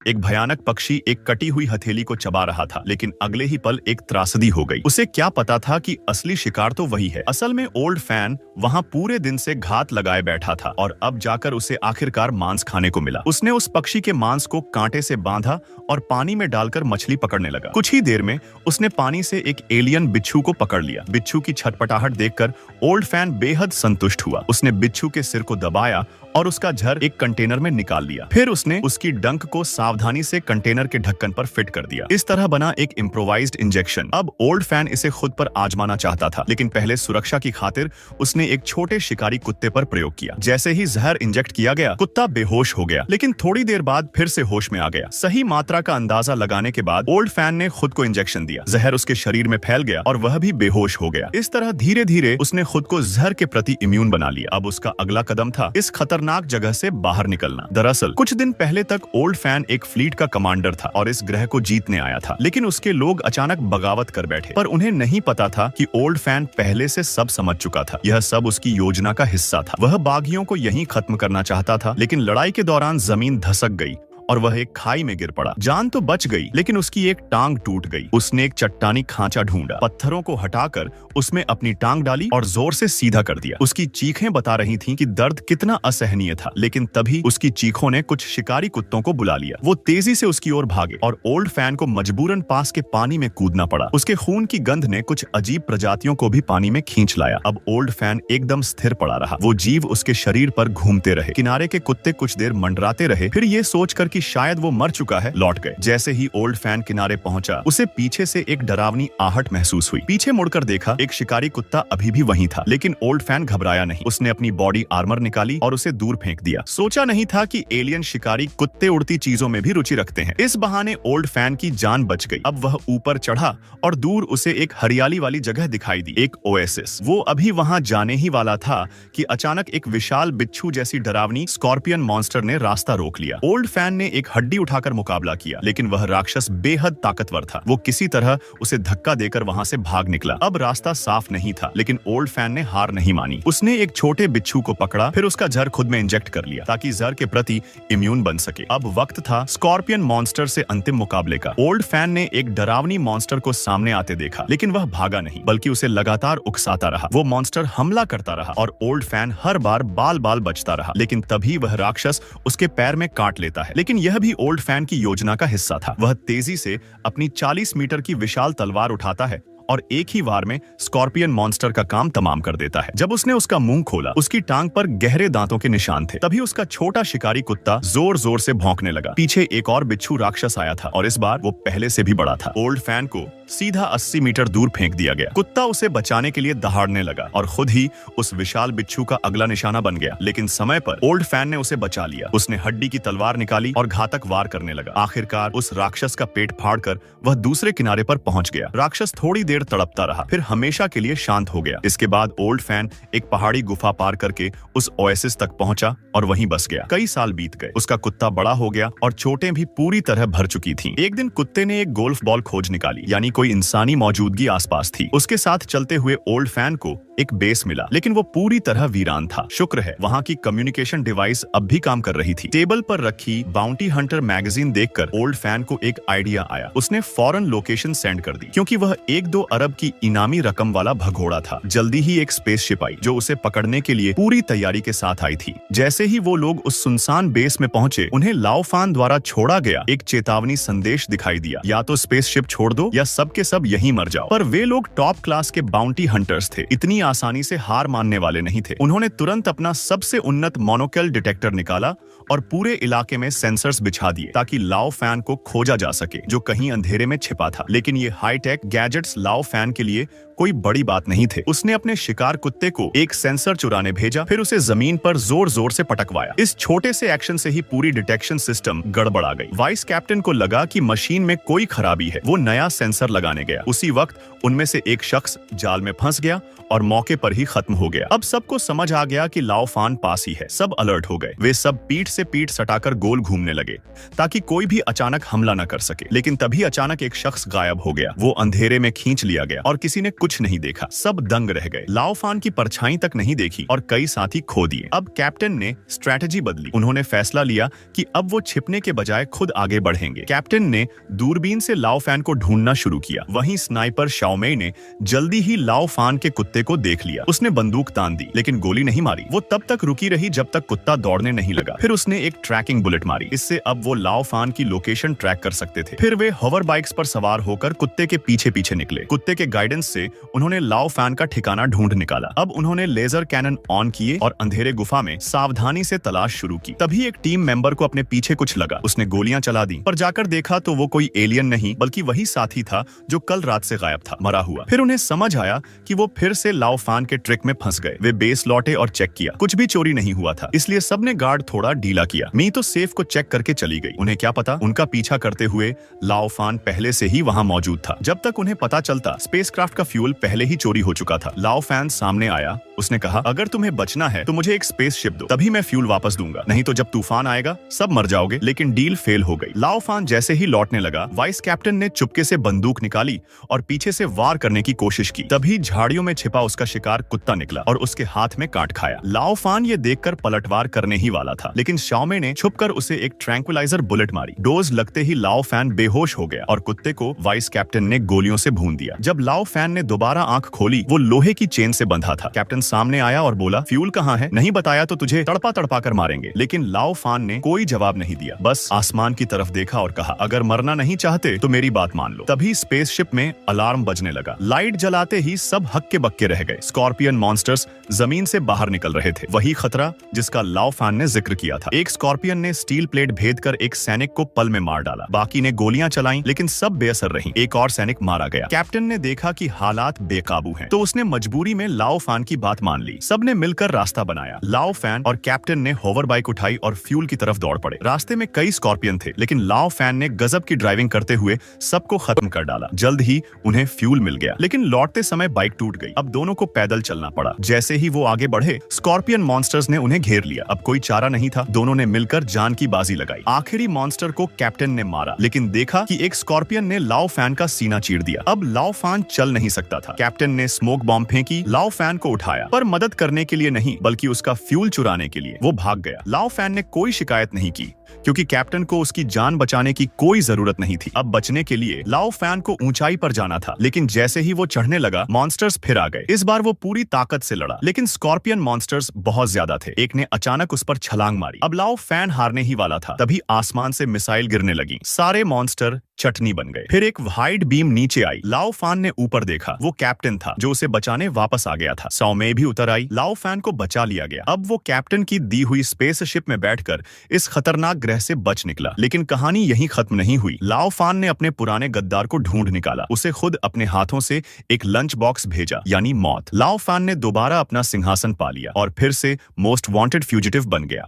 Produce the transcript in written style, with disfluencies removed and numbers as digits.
एक भयानक पक्षी एक कटी हुई हथेली को चबा रहा था, लेकिन अगले ही पल एक त्रासदी हो गई। उसे क्या पता था कि असली शिकार तो वही है। असल में ओल्ड फैन वहां पूरे दिन से घात लगाए बैठा था और अब जाकर उसे आखिरकार मांस खाने को मिला। उसने उस पक्षी के मांस को कांटे से बांधा और पानी में डालकर मछली पकड़ने लगा। कुछ ही देर में उसने पानी से एक एलियन बिच्छू को पकड़ लिया। बिच्छू की छटपटाहट देखकर ओल्ड फैन बेहद संतुष्ट हुआ। उसने बिच्छू के सिर को दबाया और उसका झर एक कंटेनर में निकाल लिया। फिर उसने उसकी डंक को सावधानी से कंटेनर के ढक्कन पर फिट कर दिया। इस तरह बना एक इम्प्रोवाइज्ड इंजेक्शन। अब ओल्ड फैन इसे खुद पर आजमाना चाहता था, लेकिन पहले सुरक्षा की खातिर उसने एक छोटे शिकारी कुत्ते पर प्रयोग किया। जैसे ही जहर इंजेक्ट किया गया, कुत्ता बेहोश हो गया, लेकिन थोड़ी देर बाद फिर से होश में आ गया। सही मात्रा का अंदाजा लगाने के बाद ओल्ड फैन ने खुद को इंजेक्शन दिया। जहर उसके शरीर में फैल गया और वह भी बेहोश हो गया। इस तरह धीरे धीरे उसने खुद को जहर के प्रति इम्यून बना लिया। अब उसका अगला कदम था इस खतरनाक जगह से बाहर निकलना। दरअसल कुछ दिन पहले तक ओल्ड फैन एक फ्लीट का कमांडर था और इस ग्रह को जीतने आया था, लेकिन उसके लोग अचानक बगावत कर बैठे। पर उन्हें नहीं पता था कि ओल्ड फैन पहले से सब समझ चुका था। यह सब उसकी योजना का हिस्सा था। वह बागियों को यहीं खत्म करना चाहता था, लेकिन लड़ाई के दौरान जमीन धसक गई और वह एक खाई में गिर पड़ा। जान तो बच गई, लेकिन उसकी एक टांग टूट गई। उसने एक चट्टानी खांचा ढूंढा, पत्थरों को हटाकर उसमें अपनी टांग डाली और जोर से सीधा कर दिया। उसकी चीखें बता रही थीं कि दर्द कितना असहनीय था, लेकिन तभी उसकी चीखों ने कुछ शिकारी कुत्तों को बुला लिया। वो तेजी से उसकी ओर भागे और ओल्ड फैन को मजबूरन पास के पानी में कूदना पड़ा। उसके खून की गंध ने कुछ अजीब प्रजातियों को भी पानी में खींच लाया। अब ओल्ड फैन एकदम स्थिर पड़ा रहा। वो जीव उसके शरीर पर घूमते रहे। किनारे के कुत्ते कुछ देर मंडराते रहे, फिर ये सोचकर कि शायद वो मर चुका है, लौट गए। जैसे ही ओल्ड फैन किनारे पहुंचा, उसे पीछे से एक डरावनी आहट महसूस हुई। पीछे मुड़कर देखा, एक शिकारी कुत्ता अभी भी वहीं था, लेकिन ओल्ड फैन घबराया नहीं। उसने अपनी बॉडी आर्मर निकाली और उसे दूर फेंक दिया। सोचा नहीं था कि एलियन शिकारी कुत्ते उड़ती चीजों में भी रुचि रखते हैं। इस बहाने ओल्ड फैन की जान बच गई। अब वह ऊपर चढ़ा और दूर उसे एक हरियाली वाली जगह दिखाई दी, एक ओएसिस। वो अभी वहां जाने ही वाला था कि अचानक एक विशाल बिच्छू जैसी डरावनी स्कॉर्पियन मॉन्स्टर ने रास्ता रोक लिया। ओल्ड फैन ने एक हड्डी उठाकर मुकाबला किया, लेकिन वह राक्षस बेहद ताकतवर था। वो किसी तरह उसे धक्का देकर वहां से भाग निकला। अब रास्ता साफ नहीं था, लेकिन ओल्ड फैन ने हार नहीं मानी। उसने एक छोटे बिच्छू को पकड़ा, फिर उसका जहर खुद में इंजेक्ट कर लिया ताकि जहर के प्रति इम्यून बन सके। अब वक्त था स्कॉर्पियन मॉन्स्टर से अंतिम मुकाबले का। ओल्ड फैन ने एक डरावनी मॉन्स्टर को सामने आते देखा, लेकिन वह भागा नहीं, बल्कि उसे लगातार उकसाता रहा। वो मॉन्स्टर हमला करता रहा और ओल्ड फैन हर बार बाल बाल बचता रहा, लेकिन तभी वह राक्षस उसके पैर में काट लेता है। लेकिन यह भी ओल्ड फैन की योजना का हिस्सा था। वह तेजी से अपनी 40 मीटर की विशाल तलवार उठाता है और एक ही वार में स्कॉर्पियन मॉन्स्टर का काम तमाम कर देता है। जब उसने उसका मुंह खोला, उसकी टांग पर गहरे दांतों के निशान थे। तभी उसका छोटा शिकारी कुत्ता जोर जोर से भौंकने लगा। पीछे एक और बिच्छू राक्षस आया था और इस बार वो पहले से भी बड़ा था। ओल्ड फैन को सीधा 80 मीटर दूर फेंक दिया गया। कुत्ता उसे बचाने के लिए दहाड़ने लगा और खुद ही उस विशाल बिच्छू का अगला निशाना बन गया, लेकिन समय पर ओल्ड फैन ने उसे बचा लिया। उसने हड्डी की तलवार निकाली और घातक वार करने लगा। आखिरकार उस राक्षस का पेट फाड़कर वह दूसरे किनारे पर पहुंच गया। राक्षस थोड़ी देर तड़पता रहा, फिर हमेशा के लिए शांत हो गया। इसके बाद ओल्ड फैन एक पहाड़ी गुफा पार करके उस ओएसिस तक पहुंचा और वहीं बस गया। कई साल बीत गए। उसका कुत्ता बड़ा हो गया और चोटें भी पूरी तरह भर चुकी थीं। एक दिन कुत्ते ने एक गोल्फ बॉल खोज निकाली, यानी कोई इंसानी मौजूदगी आसपास थी। उसके साथ चलते हुए ओल्ड फैन को एक बेस मिला, लेकिन वो पूरी तरह वीरान था। शुक्र है वहां की कम्युनिकेशन डिवाइस अब भी काम कर रही थी। टेबल पर रखी बाउंटी हंटर मैगजीन देखकर ओल्ड फैन को एक आइडिया आया। उसने फौरन लोकेशन सेंड कर दी, क्योंकि वह 1-2 अरब की इनामी रकम वाला भगोड़ा था। जल्दी ही एक स्पेसशिप आई जो उसे पकड़ने के लिए पूरी तैयारी के साथ आई थी। जैसे ही वो लोग उस सुनसान बेस में पहुंचे, उन्हें लाओफान द्वारा छोड़ा गया एक चेतावनी संदेश दिखाई दिया, या तो स्पेसशिप छोड़ दो या सब के सब यहीं मर जाओ। पर वे लोग टॉप क्लास के बाउंटी हंटर्स थे, इतनी आसानी से हार मानने वाले नहीं थे। उन्होंने तुरंत अपना सबसे उन्नत मोनोकेल डिटेक्टर निकाला और पूरे इलाके में सेंसर्स बिछा दिए ताकि लाओ फैन को खोजा जा सके, जो कहीं अंधेरे में छिपा था। लेकिन ये हाईटेक गैजेट्स लाओ फैन के लिए कोई बड़ी बात नहीं थे। उसने अपने शिकार कुत्ते को एक सेंसर चुराने भेजा, फिर उसे जमीन पर जोर जोर से पटकवाया। इस छोटे से एक्शन से ही पूरी डिटेक्शन सिस्टम गड़बड़ा गई। वाइस कैप्टन को लगा कि मशीन में कोई खराबी है। वो नया सेंसर लगाने गया। उसी वक्त उनमें से एक शख्स जाल में फंस गया और मौके पर ही खत्म हो गया। अब सबको समझ आ गया कि लाओफान पास ही है। सब अलर्ट हो गए। वे सब पीठ से पीठ सटाकर गोल घूमने लगे ताकि कोई भी अचानक हमला न कर सके। लेकिन तभी अचानक एक शख्स गायब हो गया। वो अंधेरे में खींच लिया गया और किसी ने कुछ कुछ नहीं देखा। सब दंग रह गए। लाओ फान की परछाई तक नहीं देखी और कई साथी खो दिए। अब कैप्टन ने स्ट्रैटेजी बदली। उन्होंने फैसला लिया कि अब वो छिपने के बजाय खुद आगे बढ़ेंगे। कैप्टन ने दूरबीन से लाओ फैन को ढूंढना शुरू किया। वहीं स्नाइपर शाओमेई ने जल्दी ही लाओ फान के कुत्ते को देख लिया। उसने बंदूक तान दी लेकिन गोली नहीं मारी। वो तब तक रुकी रही जब तक कुत्ता दौड़ने नहीं लगा। फिर उसने एक ट्रैकिंग बुलेट मारी। इससे अब वो लाओ फान की लोकेशन ट्रैक कर सकते थे। फिर वे हॉवर बाइक्स पर सवार होकर कुत्ते के पीछे पीछे निकले। कुत्ते के गाइडेंस से उन्होंने लाओ फैन का ठिकाना ढूंढ निकाला। अब उन्होंने लेजर कैनन ऑन किए और अंधेरे गुफा में सावधानी से तलाश शुरू की। तभी एक टीम मेंबर को अपने पीछे कुछ लगा। उसने गोलियां चला दी, पर जाकर देखा तो वो कोई एलियन नहीं बल्कि वही साथी था जो कल रात से गायब था, मरा हुआ। फिर उन्हें समझ आया कि वो फिर से लाओ फान के ट्रिक में फंस गए। वे बेस लौटे और चेक किया। कुछ भी चोरी नहीं हुआ था, इसलिए सबने गार्ड थोड़ा ढीला किया। मी तो सेफ को चेक करके चली गई। उन्हें क्या पता, उनका पीछा करते हुए लाओ फान पहले से ही वहां मौजूद था। जब तक उन्हें पता चलता स्पेसक्राफ्ट का फ्यूल पहले ही चोरी हो चुका था। लाओ फैन सामने आया। उसने कहा, अगर तुम्हें बचना है तो मुझे एक स्पेसशिप दो, तभी मैं फ्यूल वापस दूंगा, नहीं तो जब तूफान आएगा सब मर जाओगे। लेकिन डील फेल हो गई। लाओ फान जैसे ही लौटने लगा, वाइस कैप्टन ने चुपके से बंदूक निकाली और पीछे से वार करने की कोशिश की। तभी झाड़ियों में छिपा उसका शिकार कुत्ता निकला और उसके हाथ में काट खाया। लाओ फान ये देखकर पलटवार करने ही वाला था, लेकिन शाओमे ने छुपकर उसे एक ट्रैंक्विलाइजर बुलेट मारी। डोज लगते ही लाओ फैन बेहोश हो गया और कुत्ते को वाइस कैप्टन ने गोलियों से भून दिया। जब लाओ फैन ने दोबारा आंख खोली, वो लोहे की चेन से बंधा था। कैप्टन सामने आया और बोला, फ्यूल कहाँ है? नहीं बताया तो तुझे तड़पा तड़पा कर मारेंगे। लेकिन लाओ फान ने कोई जवाब नहीं दिया, बस आसमान की तरफ देखा और कहा, अगर मरना नहीं चाहते तो मेरी बात मान लो। तभी स्पेसशिप में अलार्म बजने लगा। लाइट जलाते ही सब हक्के बक्के रह गए। स्कॉर्पियन मॉन्स्टर्स जमीन से बाहर निकल रहे थे। वही खतरा जिसका लाओ फैन ने जिक्र किया था। एक स्कॉर्पियन ने स्टील प्लेट भेद कर एक सैनिक को पल में मार डाला। बाकी ने गोलियां चलाई लेकिन सब बेअसर रहीं। एक और सैनिक मारा गया। कैप्टन ने देखा कि हालात बेकाबू हैं, तो उसने मजबूरी में लाओ फैन की बात मान ली। सबने मिलकर रास्ता बनाया। लाओ फैन और कैप्टन ने होवर बाइक उठाई और फ्यूल की तरफ दौड़ पड़े। रास्ते में कई स्कॉर्पियन थे, लेकिन लाओ फैन ने गजब की ड्राइविंग करते हुए सबको खत्म कर डाला। जल्द ही उन्हें फ्यूल मिल गया, लेकिन लौटते समय बाइक टूट गई। अब दोनों को पैदल चलना पड़ा। जैसे ही वो आगे बढ़े, स्कॉर्पियन मॉन्स्टर्स ने उन्हें घेर लिया। अब कोई चारा नहीं था। दोनों ने मिलकर जान की बाजी लगाई। आखिरी मॉन्स्टर को कैप्टन ने मारा, लेकिन देखा कि एक स्कॉर्पियन ने लाओ फैन का सीना चीर दिया। अब लाओ फैन चल नहीं सकता था। कैप्टन ने स्मोक बॉम्ब फेंकी। लाओ फैन को उठाया, पर मदद करने के लिए नहीं बल्कि उसका फ्यूल चुराने के लिए। वो भाग गया। लाओ फैन ने कोई शिकायत नहीं की, क्योंकि कैप्टन को उसकी जान बचाने की कोई जरूरत नहीं थी। अब बचने के लिए लाओ फैन को ऊंचाई पर जाना था, लेकिन जैसे ही वो चढ़ने लगा, मॉन्स्टर्स फिर आ गए। इस बार वो पूरी ताकत से लड़ा, लेकिन स्कॉर्पियन मॉन्स्टर्स बहुत ज्यादा थे। एक ने अचानक उस पर छलांग मारी। अब लाओ फैन हारने ही वाला था। तभी आसमान से मिसाइल गिरने लगी। सारे मॉन्स्टर चटनी बन गए। फिर एक वाइड बीम नीचे आई। लाओ फैन ने ऊपर देखा। वो कैप्टन था जो उसे बचाने वापस आ गया था। शाओमेई भी उतर आई। लाओ फैन को बचा लिया गया। अब वो कैप्टन की दी हुई स्पेसशिप में बैठकर इस खतरनाक ग्रह से बच निकला। लेकिन कहानी यहीं खत्म नहीं हुई। लाओ फैन ने अपने पुराने गद्दार को ढूंढ निकाला। उसे खुद अपने हाथों से एक लंच बॉक्स भेजा, यानी मौत। लाओ फैन ने दोबारा अपना सिंहासन पा लिया और फिर से मोस्ट वांटेड फ्यूजिटिव बन गया।